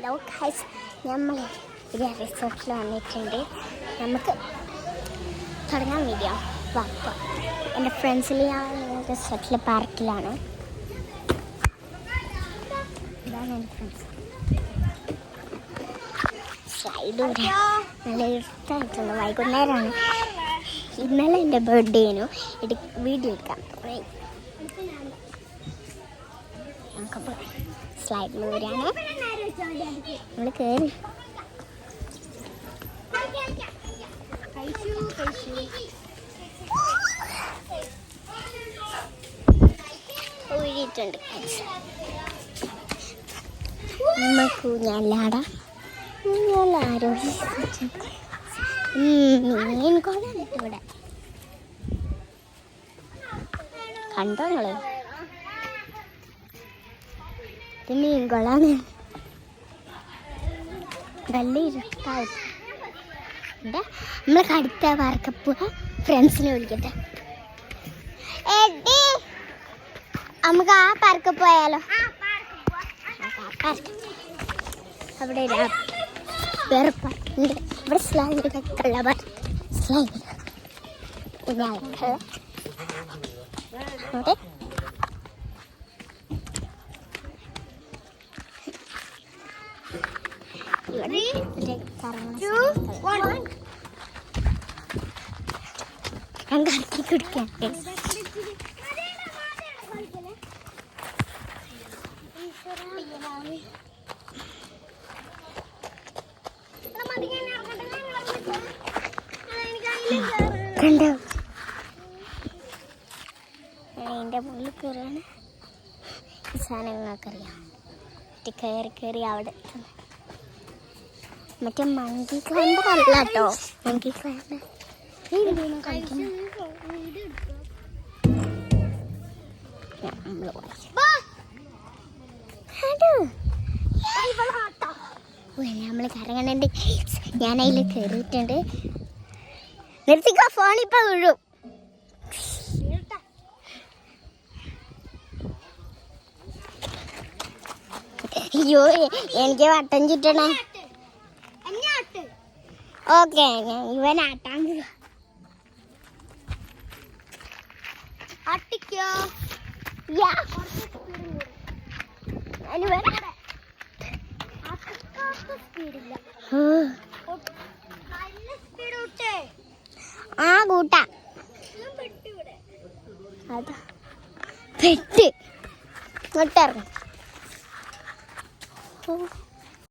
Hello guys, നമ്മൾ ഒരു റിസോർട്ടിൽ വന്നിട്ടുണ്ട്. നമുക്ക് തുടങ്ങാൻ വീഡിയോ. എൻ്റെ ഫ്രണ്ട്സിൽ ഞാൻ റിസോർട്ടിലെ പാർക്കിലാണ്. ഇതാണ് എൻ്റെ ഫ്രണ്ട്സ്. സ്ലൈഡ് നല്ല ഇഷ്ടമായിട്ടുള്ള വൈകുന്നേരമാണ്. ഇന്നലെ എൻ്റെ ബർത്ത്ഡേനു വീഡിയോ എടുക്കാൻ തുടങ്ങി. നമുക്കപ്പോൾ സ്ലൈഡിൽ വരാണ്. നമ്മൾ കയറി ഊരിയിട്ടുണ്ട്. നമുക്ക് ഞാനാടാ ആരോഗ്യ മീൻ കൊണ്ടാണ് ഇവിടെ. കണ്ടോ നിങ്ങള്? ഇത് മീൻ കൊള്ളാണ്. നല്ല ഇരുട്ടാവും. നമ്മളെ അടുത്ത പാർക്ക് പോവാ. ഫ്രണ്ട്സിനെ വിളിക്കട്ടെ. നമുക്ക് ആ പാർക്ക് പോയാലോ? അവിടെ വേറെ പാർക്കുണ്ട്. ഇവിടെ സ്ലൈഡിലൊക്കെയുള്ള പാർക്ക്. സ്ലൈഡ് ഞങ്ങൾക്ക് അവിടെ ഞാൻ കറക്കി കുടിക്കാം. കണ്ടോ? അതിൻ്റെ മുകളിൽ കയറാണ്. ഈ സാധനങ്ങൾക്കറിയാം. കയറി അവിടെ മറ്റേ മങ്കി ക്ലൈംബർ അല്ല കേട്ടോ. മങ്കി ക്ലൈംബർ കളിക്കുന്നു. നമ്മൾ കറങ്ങണുണ്ട്. ഞാൻ അതിൽ കയറിയിട്ടുണ്ട്. നിർത്തിക്കോ, ഫോണിപ്പോ വീഴും. അയ്യോ, എനിക്ക് വട്ടം ചുറ്റണേ. ഓക്കെ, ഇവൻ ആട്ടാൻ ആ കൂട്ടാ അതാ പെട്ട് ഇങ്ങോട്ടിറങ്ങി.